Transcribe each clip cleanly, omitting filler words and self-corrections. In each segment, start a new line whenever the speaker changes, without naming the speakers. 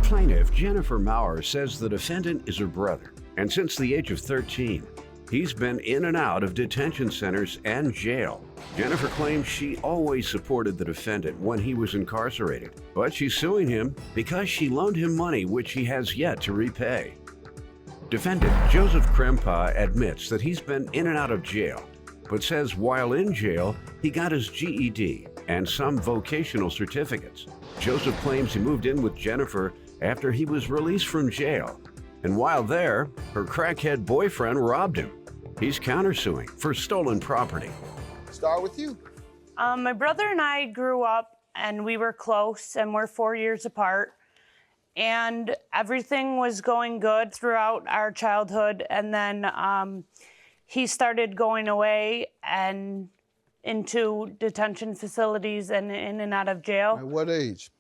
Plaintiff Jennifer Maurer says the defendant is her brother, and since the age of 13, he's been in and out of detention centers and jail. Jennifer claims she always supported the defendant when he was incarcerated, but she's suing him because she loaned him money which he has yet to repay. Defendant Joseph Krempa admits that he's been in and out of jail, but says while in jail, he got his GED and some vocational certificates. Joseph claims he moved in with Jennifer after he was released from jail, and while there, her crackhead boyfriend robbed him. He's countersuing for stolen property.
Start with you.
My brother and I grew up and we were close, and we're 4 years apart. And everything was going good throughout our childhood. And then he started going away and into detention facilities and in and out of jail.
At what age?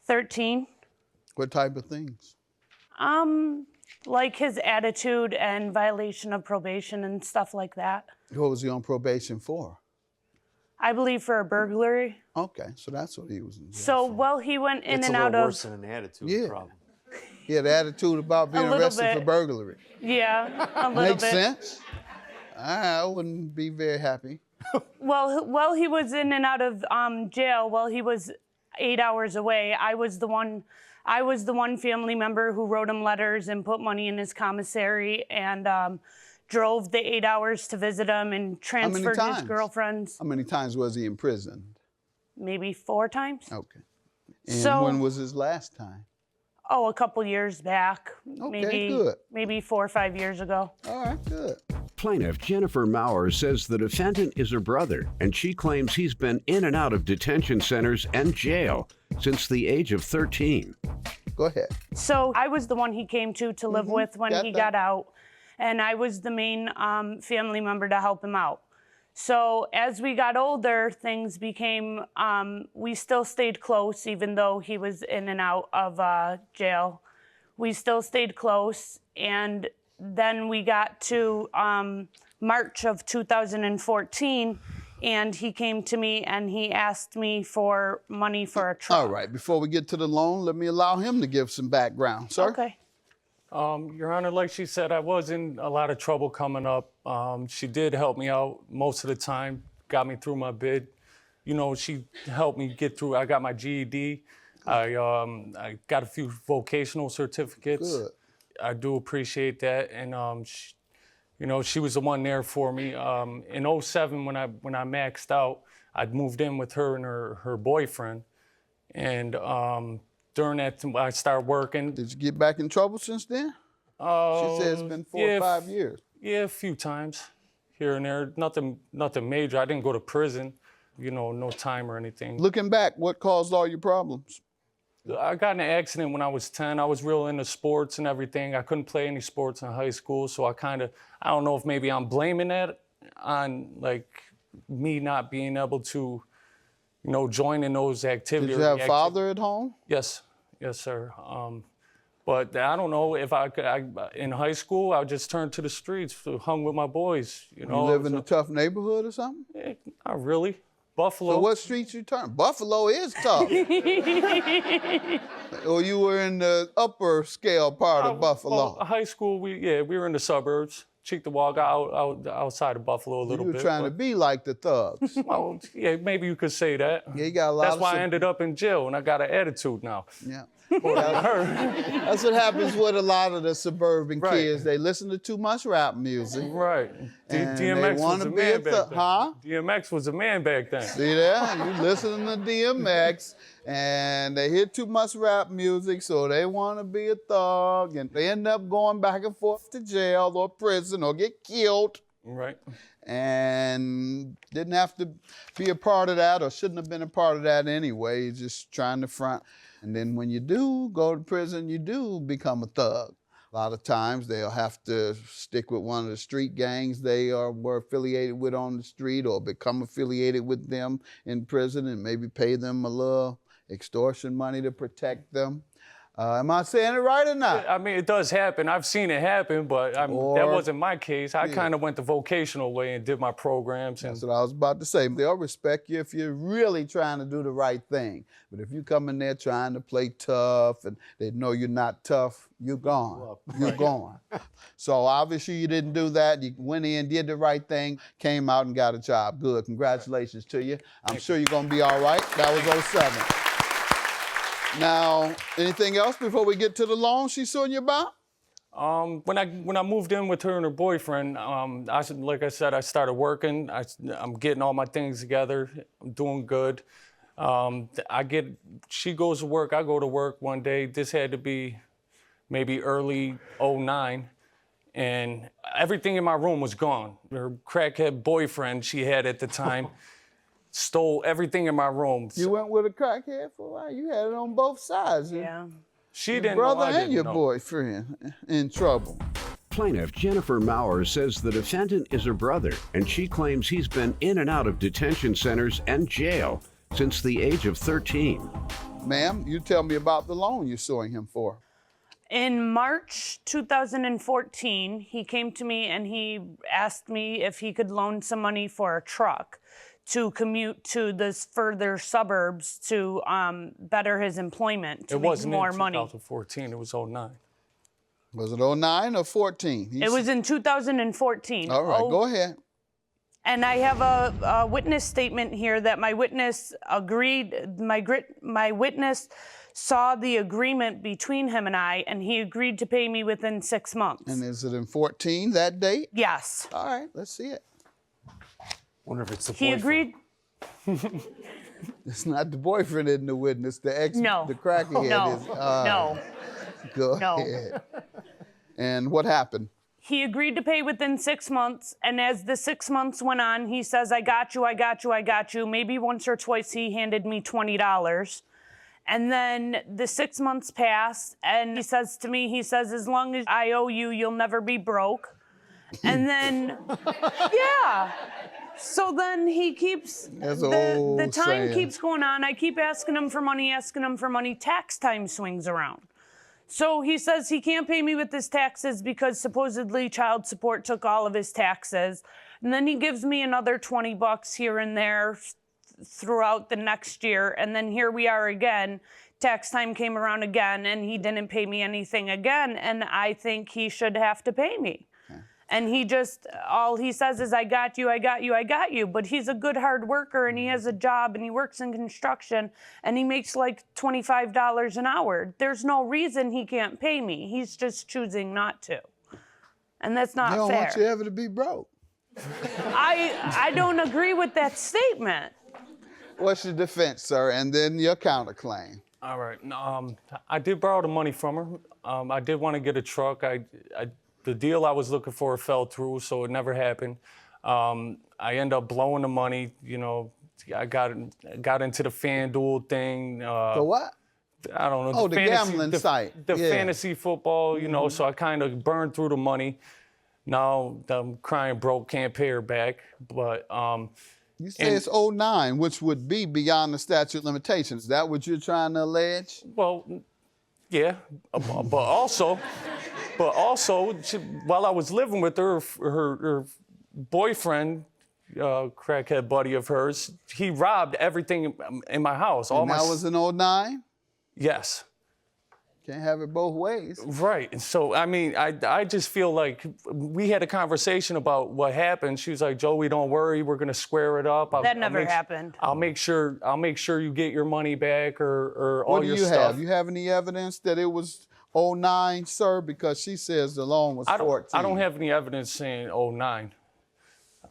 13.
What type of things?
Like his attitude and violation of probation and stuff like that.
What was he on probation for?
I believe for a burglary.
Okay, so that's what he was in jail
So,
for.
well, he went in
It's
and
a
out
little
of...
worse than an attitude
Yeah.
problem.
He had an attitude about being
little
arrested for
bit.
burglary.
Yeah, a little
Makes
bit.
sense. I wouldn't be very happy.
Well, he was in and out of jail. Well, he was 8 hours away. I was the one family member who wrote him letters and put money in his commissary and drove the 8 hours to visit him and transferred his girlfriends.
How many times was he imprisoned?
Maybe 4 times.
Okay. And
So-
when was his last time?
Oh, a couple years back.
Okay, good.
Maybe 4 or 5 years ago.
All right, good.
Plaintiff Jennifer Maurer says the defendant is her brother, and she claims he's been in and out of detention centers and jail since the age of 13.
Go ahead.
So I was the one he came to live with when he got out, and I was the main family member to help him out. So as we got older, things became, we still stayed close even though he was in and out of jail. We still stayed close, and then we got to March of 2014, and he came to me and he asked me for money for a truck.
All right, before we get to the loan, let me allow him to give some background, sir.
Okay.
Your Honor, like she said, I was in a lot of trouble coming up. She did help me out most of the time, got me through my bid. You know, she helped me get through. I got my GED. I got a few vocational certificates.
Good.
I do appreciate that. And, she was the one there for me. In 07, when I maxed out, I'd moved in with her and her boyfriend. And during that, I started working.
Did you get back in trouble since then? She said it's been 4 or 5 years.
Yeah, a few times here and there. Nothing major. I didn't go to prison, no time or anything.
Looking back, what caused all your problems?
I got in an accident when I was 10. I was real into sports and everything. I couldn't play any sports in high school, so I don't know if maybe I'm blaming that on like me not being able to, join in those activities.
Did you have a father at home?
Yes, sir. But I don't know if in high school, I just turned to the streets, hung with my boys. You
live in a tough neighborhood or something?
Not really. Buffalo.
So what streets you turned? Buffalo is tough. Or you were in the upper scale part of Buffalo?
Well, high school, we were in the suburbs. Cheektowaga, outside of Buffalo a little bit.
You were trying to be like the thugs.
Well, yeah, maybe you could say that.
Yeah, you got a lot
That's why I ended up in jail, and I got an attitude now.
Yeah.
That's
what happens with a lot of the suburban kids. They listen to too much rap music.
Right.
And
DMX
they
was a
be
man back then.
Huh?
DMX was a man back then.
See there? You listen to DMX, and they hear too much rap music, so they want to be a thug, and they end up going back and forth to jail or prison or get killed.
Right.
And didn't have to be a part of that or shouldn't have been a part of that anyway. You're just trying to front. And then when you do go to prison, you do become a thug. A lot of times they'll have to stick with one of the street gangs they were affiliated with on the street or become affiliated with them in prison and maybe pay them a little extortion money to protect them. Am I saying it right or not?
I mean, it does happen. I've seen it happen, but that wasn't my case. I kind of went the vocational way and did my programs.
That's what I was about to say. They'll respect you if you're really trying to do the right thing. But if you come in there trying to play tough and they know you're not tough, you're gone. You're gone. So obviously you didn't do that. You went in, did the right thing, came out and got a job. Good. Congratulations to you. I'm sure you're going to be all right. That was 07. Now, anything else before we get to the loan she's suing you about?
When I moved in with her and her boyfriend, like I said, I started working. I'm getting all my things together. I'm doing good. She goes to work, I go to work one day. This had to be maybe early 09. And everything in my room was gone. Her crackhead boyfriend she had at the time stole everything in my room.
You went with a crackhead for a while? You had it on both sides.
Yeah.
She
your
didn't
brother
know, I
and
didn't
your
know.
boyfriend in trouble.
Plaintiff Jennifer Maurer says the defendant is her brother, and she claims he's been in and out of detention centers and jail since the age of 13.
Ma'am, you tell me about the loan you're suing him for.
In March 2014, he came to me and he asked me if he could loan some money for a truck to commute to the further suburbs to better his employment, to make more money.
It wasn't in 2014, it was 09.
Was it 09 or 14?
It was in 2014.
All right, go ahead.
And I have a witness statement here that my witness agreed, my witness saw the agreement between him and I, and he agreed to pay me within 6 months.
And is it in 14, that date?
Yes.
All right, let's see it.
Wonder if it's the
He
boyfriend.
agreed.
It's not the boyfriend in the witness, the ex,
No.
the crackhead
No.
is.
No.
Go
No.
ahead. And what happened?
He agreed to pay within 6 months, and as the 6 months went on, he says, I got you, I got you, I got you. Maybe once or twice he handed me $20. And then the 6 months passed, and he says to me, as long as I owe you, you'll never be broke. And then, yeah. So then he keeps,
That's
the
old
time
saying.
keeps going on. I keep asking him for money. Tax time swings around. So he says he can't pay me with his taxes because supposedly child support took all of his taxes. And then he gives me another $20 here and there throughout the next year. And then here we are again. Tax time came around again and he didn't pay me anything again. And I think he should have to pay me. And he just, all he says is, I got you, I got you, I got you. But he's a good hard worker and he has a job and he works in construction and he makes like $25 an hour. There's no reason he can't pay me. He's just choosing not to. And that's not
They don't
fair.
want you ever to be broke.
I don't agree with that statement.
What's your defense, sir? And then your counterclaim.
All right. I did borrow the money from her. I did want to get a truck. The deal I was looking for fell through, so it never happened. I ended up blowing the money. You know, I got into the FanDuel thing.
The what?
I don't know.
Oh, the gambling site.
The
Yeah.
fantasy football, you know, so I kind of burned through the money. Now I'm crying broke, can't pay her back. But
You say it's 09, which would be beyond the statute of limitations. Is that what you're trying to allege?
well, yeah, but also, while I was living with her, her boyfriend, crackhead buddy of hers, he robbed everything in my house.
And that was in 09?
Yes.
Can't have it both ways.
Right. And so, I mean, I just feel like we had a conversation about what happened. She was like, Joey, don't worry, we're gonna square it up.
That never happened.
I'll make sure you get your money back or all your stuff.
What do you have? You have any evidence that it was 09, sir? Because she says the loan was 14.
I don't have any evidence saying 09.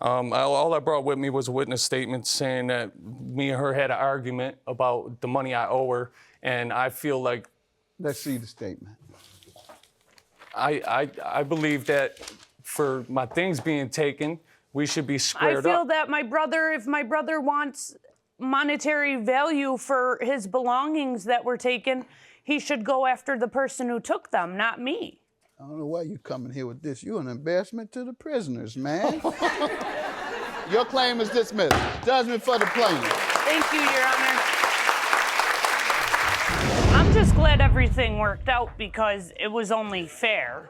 All I brought with me was a witness statement saying that me and her had an argument about the money I owe her, and I feel like
Let's see the statement.
I believe that for my things being taken, we should be
I
squared
feel
up.
that if my brother wants monetary value for his belongings that were taken, he should go after the person who took them, not me.
I don't know why you coming here with this. You're an embarrassment to the prisoners, man. Your claim is dismissed. Judgment for the plaintiff.
Thank you, Your Honor. I'm just glad glad everything worked out because it was only fair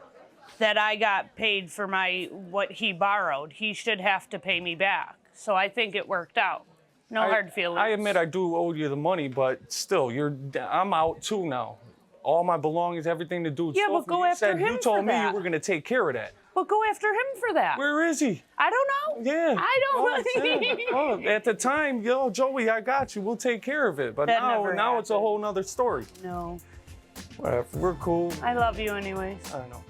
that I got paid for what he borrowed. He should have to pay me back. So I think it worked out. No hard feelings.
I admit I do owe you the money, but still, I'm out too now. All my belongings, everything to do with
Yeah, but
Sophie,
go after him
you told
for
me you
that.
were gonna take care of that.
But go after him for that.
Where is he?
I don't know.
Yeah.
I don't
Oh, at the time, Joey, I got you. We'll take care of it. But
That never
now it's a
happened.
whole nother story.
No.
Whatever. We're cool.
I love you anyways.
I don't know.